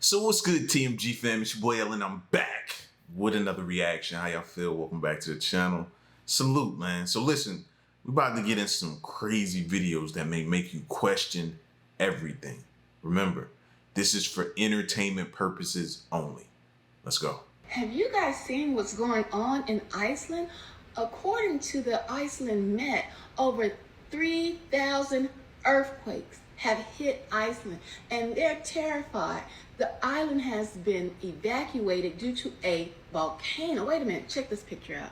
So what's good, TMG fam? It's your boy Ellen. I'm back with another reaction. How y'all feel? Welcome back to the channel. Salute, man. So listen, we're about to get into some crazy videos that may make you question everything. Remember, this is for entertainment purposes only. Let's go. Have you guys seen what's going on in Iceland? According to the Iceland Met, over 3,000 earthquakes have hit Iceland, and they're terrified. The island has been evacuated due to a volcano. Wait a minute, check this picture out.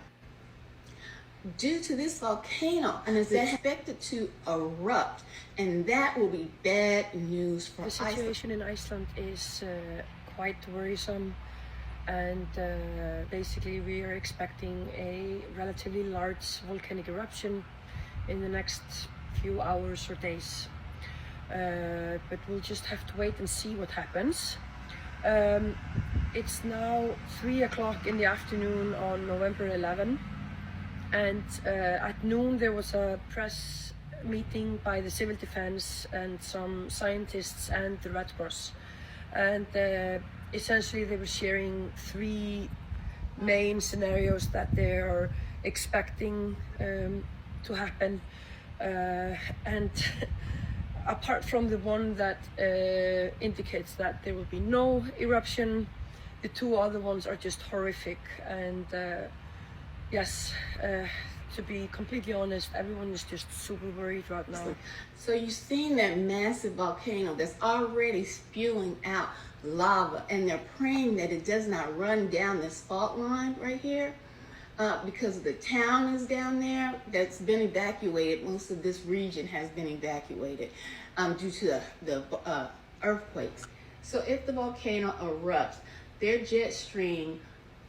Due to this volcano, and is expected to erupt, and that will be bad news for Iceland. The situation in Iceland is quite worrisome, and basically we are expecting a relatively large volcanic eruption in the next few hours or days. But we'll just have to wait and see what happens. It's now 3 o'clock in the afternoon on November 11, and at noon there was a press meeting by the civil defense and some scientists and the Red Cross, and essentially they were sharing three main scenarios that they are expecting to happen, and apart from the one that indicates that there will be no eruption, the two other ones are just horrific. And yes, to be completely honest, everyone is just super worried right now. So you've seen that massive volcano that's already spewing out lava, and they're praying that it does not run down this fault line right here. Because the town is down there that's been evacuated. Most of this region has been evacuated due to the earthquakes. So if the volcano erupts, their jet stream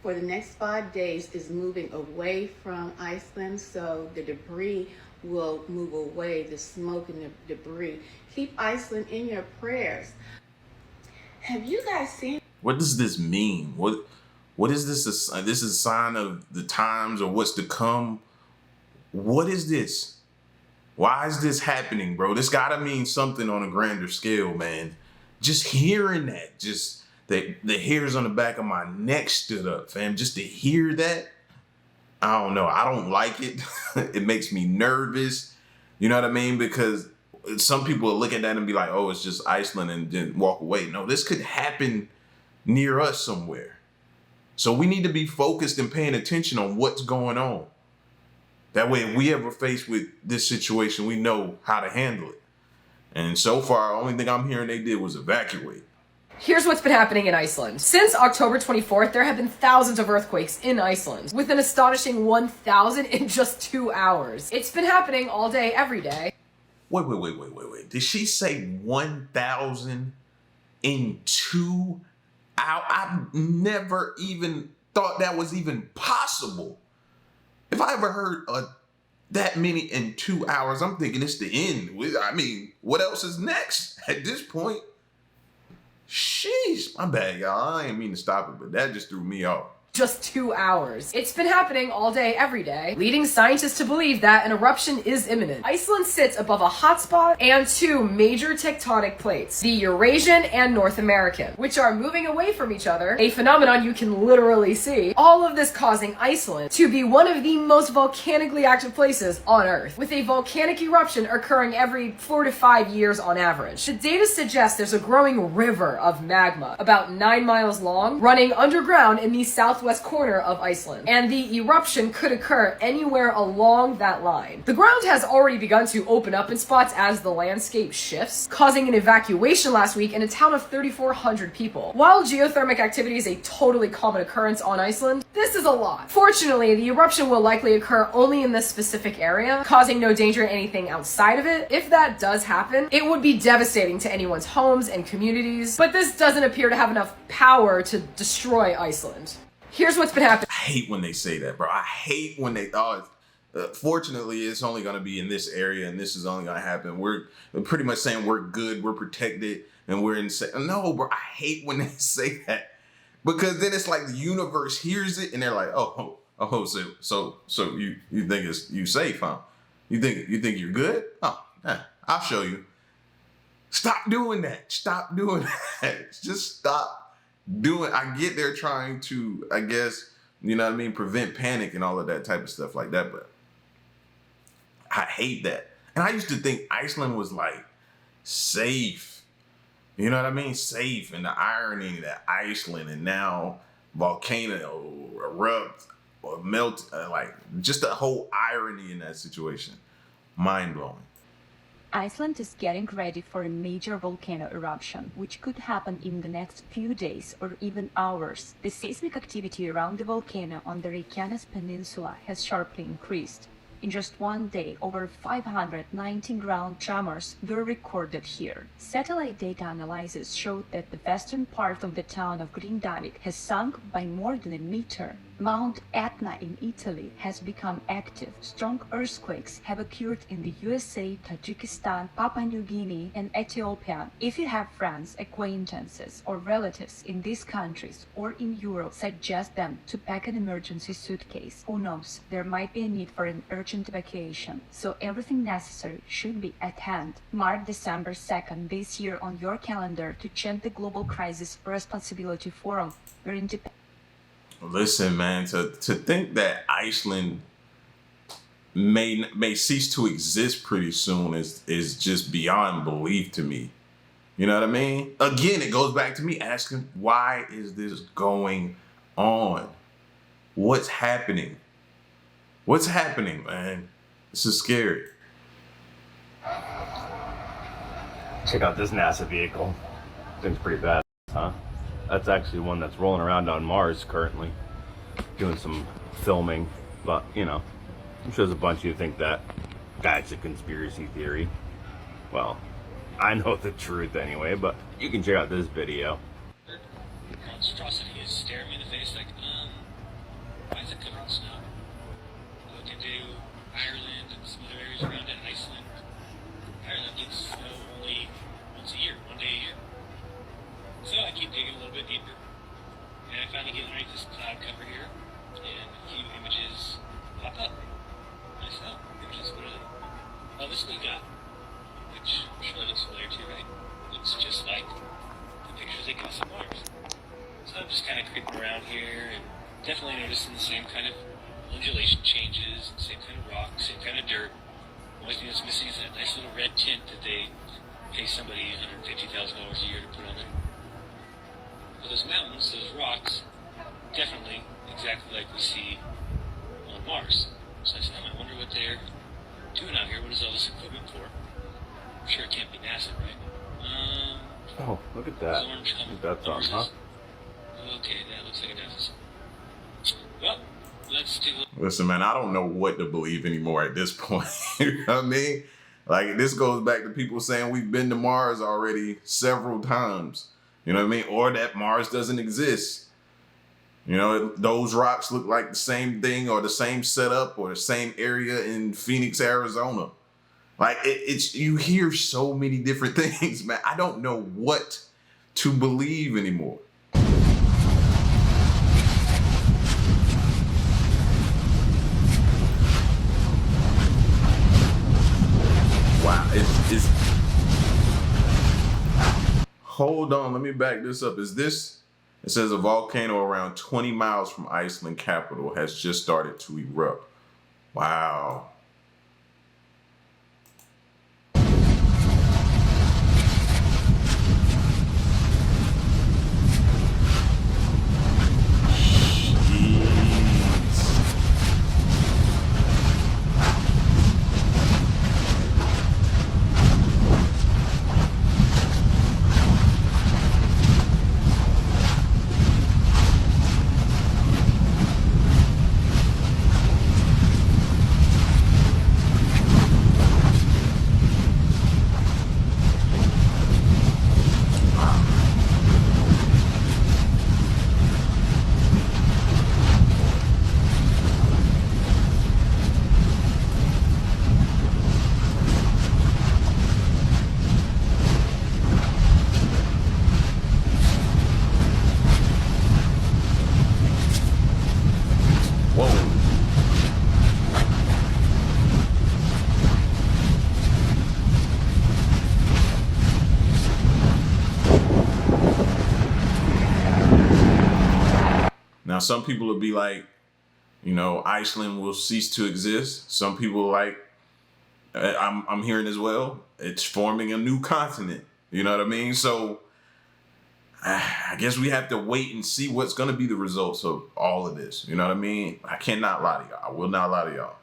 for the next 5 days is moving away from Iceland, so the debris will move away, the smoke and the debris. Keep Iceland in your prayers. Have you guys seen? What does this mean? What is this? This is a sign of the times or what's to come? What is this? Why is this happening, bro? This gotta mean something on a grander scale, man. Just hearing that, just the hairs on the back of my neck stood up, fam. Just to hear that, I don't know. I don't like it. It makes me nervous. You know what I mean? Because some people will look at that and be like, oh, it's just Iceland, and then walk away. No, this could happen near us somewhere. So we need to be focused and paying attention on what's going on. That way, if we ever faced with this situation, we know how to handle it. And so far, the only thing I'm hearing they did was evacuate. Here's what's been happening in Iceland. Since October 24th, there have been thousands of earthquakes in Iceland, with an astonishing 1,000 in just 2 hours. It's been happening all day, every day. Wait. Did she say 1,000 in 2 hours? I've never even thought that was even possible. If I ever heard that many in 2 hours, I'm thinking it's the end. I mean, what else is next at this point? Sheesh, my bad, y'all. I didn't mean to stop it, but that just threw me off. Just 2 hours. It's been happening all day, every day, leading scientists to believe that an eruption is imminent. Iceland sits above a hotspot and two major tectonic plates, the Eurasian and North American, which are moving away from each other, a phenomenon you can literally see. All of this causing Iceland to be one of the most volcanically active places on Earth, with a volcanic eruption occurring every 4 to 5 years on average. The data suggests there's a growing river of magma, about 9 miles long, running underground in the southwest corner of Iceland, and the eruption could occur anywhere along that line. The ground has already begun to open up in spots as the landscape shifts, causing an evacuation last week in a town of 3,400 people. While geothermal activity is a totally common occurrence on Iceland, this is a lot. Fortunately, the eruption will likely occur only in this specific area, causing no danger to anything outside of it. If that does happen, it would be devastating to anyone's homes and communities, but this doesn't appear to have enough power to destroy Iceland. Here's what's been happening. I hate when they say that, bro. I hate when they, fortunately, it's only going to be in this area and this is only going to happen. We're pretty much saying we're good, we're protected, and we're insane. No, bro, I hate when they say that, because then it's like the universe hears it and they're like, oh, so you think you safe, huh? You think you're good? Oh, I'll show you. Stop doing that. Stop doing that. Just stop doing. I get they're trying to, I guess, you know what I mean, prevent panic and all of that type of stuff like that, but I hate that. And I used to think Iceland was like safe. You know what I mean? Safe. And the irony that Iceland and now volcano erupt or melt, like just the whole irony in that situation. Mind blowing. Iceland is getting ready for a major volcano eruption, which could happen in the next few days or even hours. The seismic activity around the volcano on the Reykjanes Peninsula has sharply increased. In just one day, over 519 ground tremors were recorded here. Satellite data analysis showed that the western part of the town of Grindavik has sunk by more than a meter. Mount Etna in Italy has become active. Strong earthquakes have occurred in the USA, Tajikistan, Papua New Guinea, and Ethiopia. If you have friends, acquaintances, or relatives in these countries or in Europe, suggest them to pack an emergency suitcase. Who knows, there might be a need for an urgent evacuation, so everything necessary should be at hand. Mark December 2nd this year on your calendar to check the Global Crisis Responsibility Forum, where independent. Listen, man, to think that Iceland may cease to exist pretty soon is just beyond belief to me. You know what I mean? Again, it goes back to me asking, why is this going on? What's happening? What's happening, man? This is scary. Check out this NASA vehicle. Thing's pretty bad, huh? That's actually one that's rolling around on Mars currently, doing some filming. But, you know, I'm sure there's a bunch of you think that that's a conspiracy theory. Well, I know the truth anyway, but you can check out this video. Monstrosity is staring me in the face like, why is it covered in snow? Look into Ireland and some other areas around it, Iceland. Ireland gets snow only once a year, 1 day a year. So I keep digging a little bit deeper, and I finally get underneath this cloud cover here, and a few images pop up. Nice images, what are they? Oh, this we got, which I'm sure looks familiar too, right? Looks just like the pictures they got on Mars. So I'm just kind of creeping around here, and definitely noticing the same kind of undulation changes, same kind of rock, same kind of dirt. The only thing that's missing is that nice little red tint that they pay somebody $150,000 a year to put on there. But those mountains, those rocks, definitely exactly like we see on Mars. So I said, I wonder what they're doing out here. What is all this equipment for? I'm sure it can't be NASA, right? Oh, look at that. Orange, That's on, huh? Okay, that looks like a NASA. Well, let's do. Listen, man, I don't know what to believe anymore at this point. You know what I mean? Like, this goes back to people saying we've been to Mars already several times. You know what I mean? Or that Mars doesn't exist. You know, those rocks look like the same thing or the same setup or the same area in Phoenix, Arizona. Like, it's you hear so many different things, man. I don't know what to believe anymore. Wow, it's hold on, let me back this up. Is this, it says a volcano around 20 miles from Iceland capital has just started to erupt. Wow. Now, some people will be like, Iceland will cease to exist. Some people like, I'm hearing as well, it's forming a new continent. You know what I mean? So I guess we have to wait and see what's going to be the results of all of this. You know what I mean? I cannot lie to y'all. I will not lie to y'all.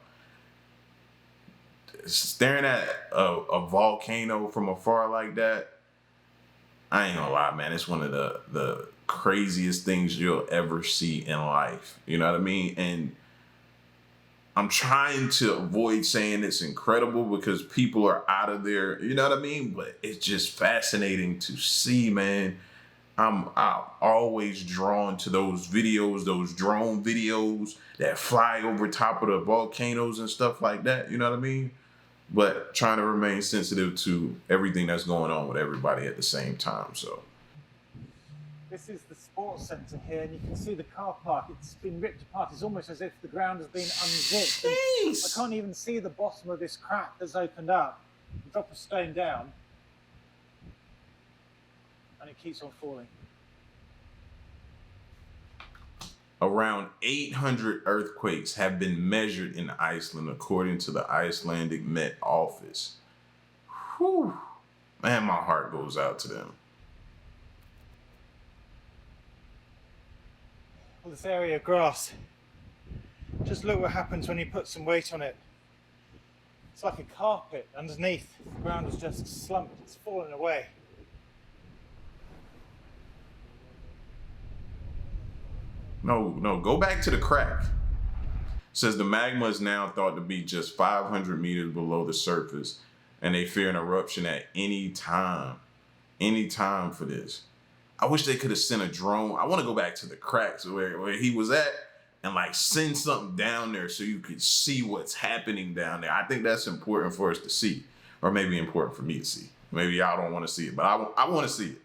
Staring at a volcano from afar like that, I ain't gonna lie, man. It's one of the craziest things you'll ever see in life. You know what I mean? And I'm trying to avoid saying it's incredible because people are out of there. You know what I mean? But it's just fascinating to see, man. I'm always drawn to those videos, those drone videos that fly over top of the volcanoes and stuff like that. You know what I mean? But trying to remain sensitive to everything that's going on with everybody at the same time. So this is the sports centre here, and you can see the car park. It's been ripped apart. It's almost as if the ground has been unzipped. I can't even see the bottom of this crack that's opened up. You drop a stone down, and it keeps on falling. around 800 earthquakes have been measured in Iceland, according to the Icelandic Met Office. Whew. Man, my heart goes out to them. Well, this area of grass, just look what happens when you put some weight on it. It's like a carpet underneath. The ground is just slumped, it's fallen away. No, go back to the crack. It says the magma is now thought to be just 500 meters below the surface, and they fear an eruption at any time. Any time for this. I wish they could have sent a drone. I want to go back to the cracks where he was at and like send something down there so you could see what's happening down there. I think that's important for us to see, or maybe important for me to see. Maybe y'all don't want to see it, but I want to see it.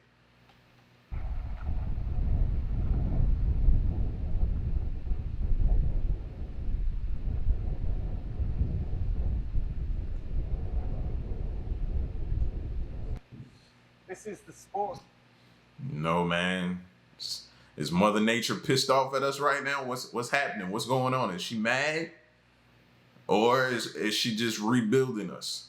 This is the sports. No, man. Is Mother Nature pissed off at us right now? What's happening? What's going on? Is she mad? Or is she just rebuilding us?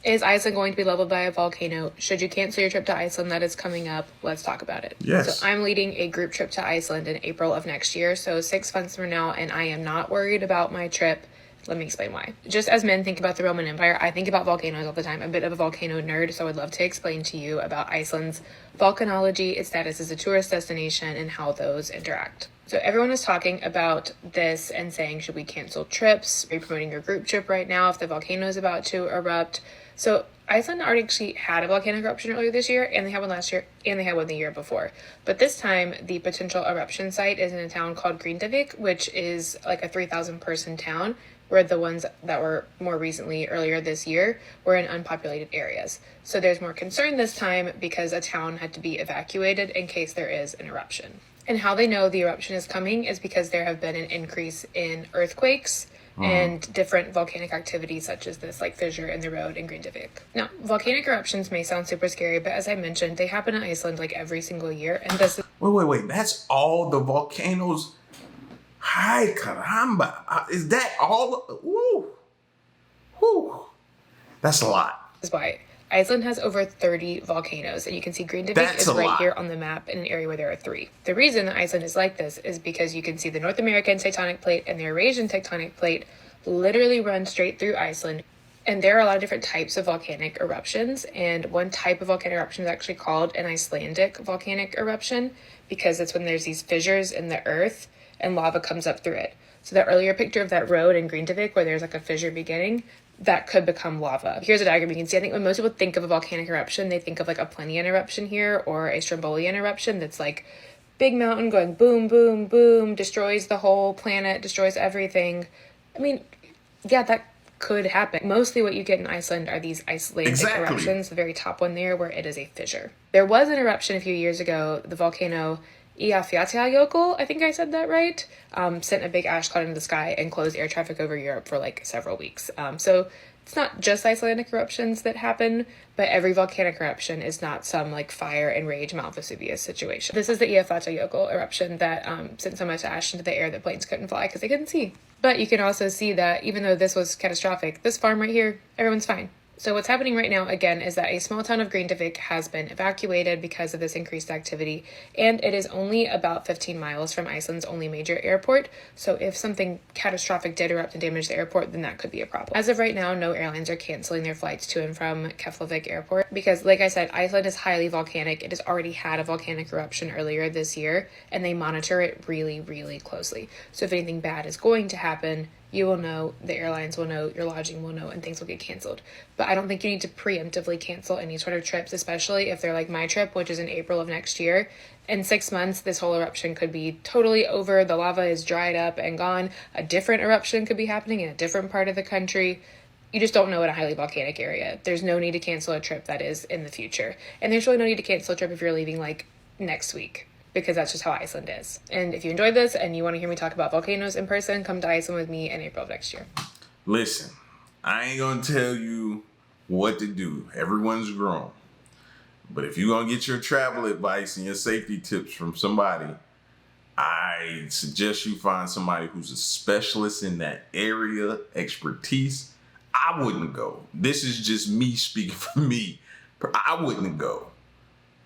Is Iceland going to be leveled by a volcano? Should you cancel your trip to Iceland that is coming up? Let's talk about it. Yes. So I'm leading a group trip to Iceland in April of next year, so 6 months from now, and I am not worried about my trip. Let me explain why. Just as men think about the Roman Empire, I think about volcanoes all the time. I'm a bit of a volcano nerd, so I'd love to explain to you about Iceland's volcanology, its status as a tourist destination, and how those interact. So everyone is talking about this and saying, should we cancel trips? Are you promoting your group trip right now if the volcano is about to erupt? So Iceland already actually had a volcanic eruption earlier this year, and they had one last year, and they had one the year before. But this time, the potential eruption site is in a town called Grindavik, which is like a 3,000 person town, where the ones that were more recently, earlier this year, were in unpopulated areas. So there's more concern this time because a town had to be evacuated in case there is an eruption. And how they know the eruption is coming is because there have been an increase in earthquakes and different volcanic activities such as this, like fissure in the road in Grindavik. Now, volcanic eruptions may sound super scary, but as I mentioned, they happen in Iceland like every single year, and this is... Wait. That's all the volcanoes? Hi, caramba. Is that all? Woo. That's a lot. is why Iceland has over 30 volcanoes, and you can see Grindavik That's is a right lot. here on the map in an area where there are 3. The reason that Iceland is like this is because you can see the North American tectonic plate and the Eurasian tectonic plate literally run straight through Iceland. And there are a lot of different types of volcanic eruptions, and one type of volcanic eruption is actually called an Icelandic volcanic eruption because it's when there's these fissures in the earth and lava comes up through it. So that earlier picture of that road in Grindavik where there's like a fissure beginning, that could become lava. Here's a diagram you can see. I think when most people think of a volcanic eruption, they think of like a Plinian eruption here or a Strombolian eruption that's like big mountain going boom, boom, boom, destroys the whole planet, destroys everything. I mean, yeah, that could happen. Mostly what you get in Iceland are these Icelandic eruptions, the very top one there where it is a fissure. There was an eruption a few years ago, the volcano Eyjafjallajökull, I think I said that right, sent a big ash cloud into the sky and closed air traffic over Europe for like several weeks. So It's not just Icelandic eruptions that happen, but every volcanic eruption is not some like fire and rage Mount Vesuvius situation. This is the Eyjafjallajökull eruption that sent so much ash into the air that planes couldn't fly because they couldn't see. But you can also see that even though this was catastrophic, this farm right here, everyone's fine. So what's happening right now, again, is that a small town of Grindavik has been evacuated because of this increased activity, and it is only about 15 miles from Iceland's only major airport, so if something catastrophic did erupt and damage the airport, then that could be a problem. As of right now, no airlines are canceling their flights to and from Keflavik Airport, because like I said, Iceland is highly volcanic. It has already had a volcanic eruption earlier this year, and they monitor it really, really closely. So if anything bad is going to happen, you will know, the airlines will know, your lodging will know, and things will get canceled. But I don't think you need to preemptively cancel any sort of trips, especially if they're like my trip, which is in April of next year. In 6 months, this whole eruption could be totally over. The lava is dried up and gone. A different eruption could be happening in a different part of the country. You just don't know in a highly volcanic area. There's no need to cancel a trip that is in the future. And there's really no need to cancel a trip if you're leaving like next week, because that's just how Iceland is. And if you enjoyed this and you want to hear me talk about volcanoes in person, come to Iceland with me in April of next year. Listen, I ain't gonna tell you what to do. Everyone's grown. But if you're gonna get your travel advice and your safety tips from somebody, I suggest you find somebody who's a specialist in that area, expertise. I wouldn't go. This is just me speaking for me. I wouldn't go.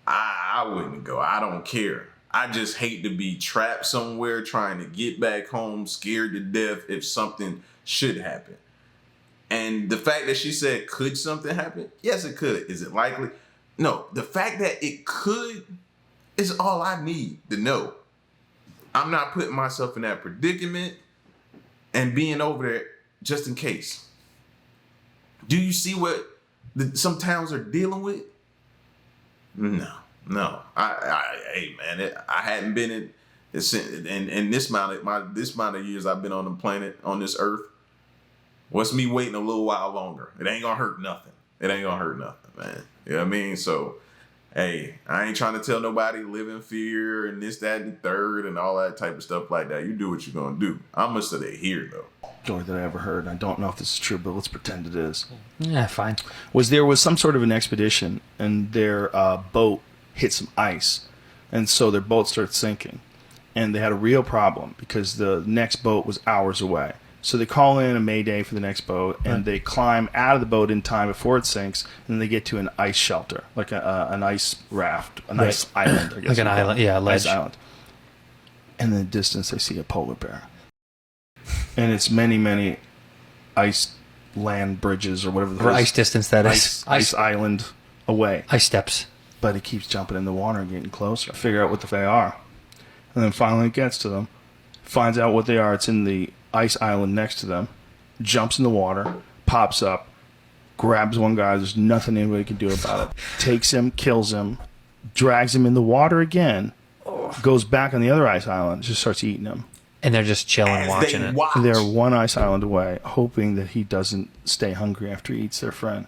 I wouldn't go. I don't care. I just hate to be trapped somewhere trying to get back home, scared to death if something should happen. And the fact that she said, could something happen? Yes, it could. Is it likely? No. The fact that it could is all I need to know. I'm not putting myself in that predicament and being over there just in case. Do you see what some towns are dealing with? No. Hey man, I hadn't been in this amount of years I've been on the planet, on this earth. What's me waiting a little while longer? It ain't gonna hurt nothing. It ain't gonna hurt nothing, man. You know what I mean? So, hey, I ain't trying to tell nobody live in fear and this, that, and the third and all that type of stuff like that. You do what you're gonna do. I'm gonna stay here though. Story that I ever heard. I don't know if this is true, but let's pretend it is. Yeah, fine. There was some sort of an expedition, and their boat hit some ice, and so their boat started sinking, and they had a real problem because the next boat was hours away. So they call in a mayday for the next boat, and they climb out of the boat in time before it sinks, and then they get to an ice shelter, like an ice raft, an ice island, I guess. Like an island, yeah, ledge. Ice island. And in the distance, they see a polar bear. And it's many, many ice land bridges or whatever. Or ice distance, that is. Ice island away. Ice steps. But it keeps jumping in the water and getting closer. Figure out what they are. And then finally it gets to them. Finds out what they are. It's in the ice island next to them. Jumps in the water. Pops up. Grabs one guy. There's nothing anybody can do about it. Takes him. Kills him. Drags him in the water again. Goes back on the other ice island. Just starts eating him. And they're just chilling, watching it. They're one ice island away, hoping that he doesn't stay hungry after he eats their friend.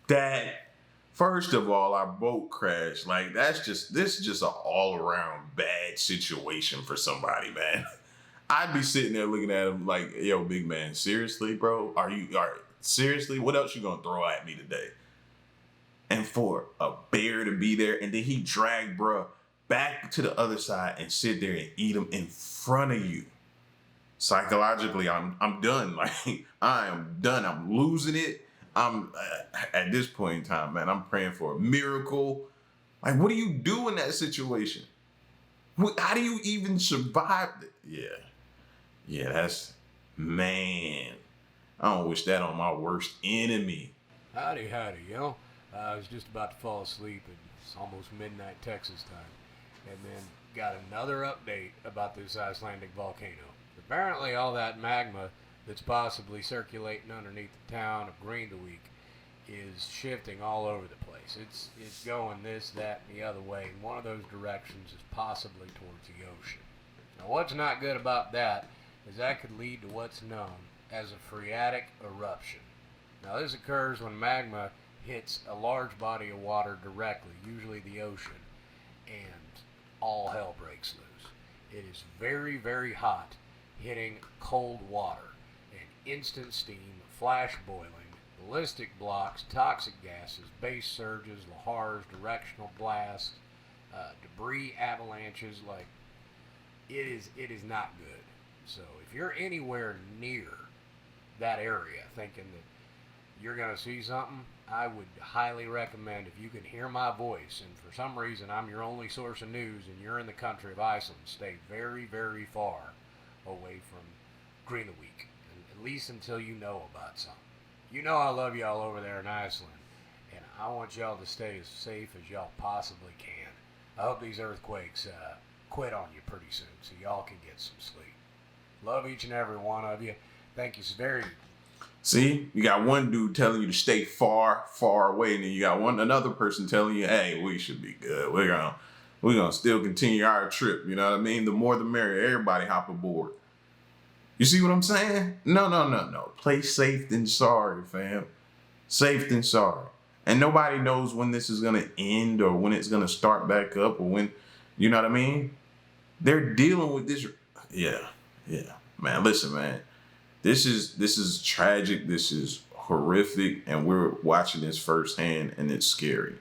That, first of all, our boat crashed. Like, this is just an all-around bad situation for somebody, man. I'd be sitting there looking at him like, yo, big man, seriously, bro? Seriously? What else you gonna throw at me today? And for a bear to be there, and then he dragged bruh back to the other side and sit there and eat them in front of you. Psychologically, I'm done. Like, I am done. I'm losing it. I'm at this point in time, man, I'm praying for a miracle. Like, what do you do in that situation? How do you even survive? Yeah, that's, man, I don't wish that on my worst enemy. Howdy, yo. I was just about to fall asleep, and it's almost midnight Texas time. And then got another update about this Icelandic volcano. Apparently all that magma that's possibly circulating underneath the town of Grindavik is shifting all over the place. It's going this, that, and the other way. And one of those directions is possibly towards the ocean. Now what's not good about that is that could lead to what's known as a phreatic eruption. Now this occurs when magma hits a large body of water directly, usually the ocean, and all hell breaks loose. It is very, very hot, hitting cold water, and instant steam, flash boiling, ballistic blocks, toxic gases, base surges, lahars, directional blasts, debris avalanches. Like, it is not good. So if you're anywhere near that area thinking that you're going to see something, I would highly recommend, if you can hear my voice and for some reason I'm your only source of news and you're in the country of Iceland, stay very, very far away from Greenawik, at least until you know about something. You know I love y'all over there in Iceland, and I want y'all to stay as safe as y'all possibly can. I hope these earthquakes quit on you pretty soon so y'all can get some sleep. Love each and every one of you. Thank you very much. See, you got one dude telling you to stay far, far away, and then you got another person telling you, "Hey, we should be good. We're gonna still continue our trip." You know what I mean? The more the merrier. Everybody hop aboard. You see what I'm saying? No. Play safe than sorry, fam. Safe than sorry. And nobody knows when this is gonna end or when it's gonna start back up or when, you know what I mean? They're dealing with this. Yeah, man. Listen, man. This is tragic. This is horrific, and we're watching this firsthand, and it's scary.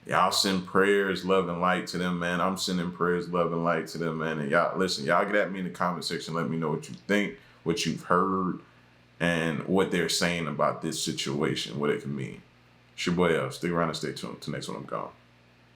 Y'all send prayers, love, and light to them, man. I'm sending prayers, love, and light to them, man. And y'all, listen, y'all get at me in the comment section. Let me know what you think, what you've heard, and what they're saying about this situation, what it can mean. It's your boy L. Stick around and stay tuned. Till next one, I'm gone.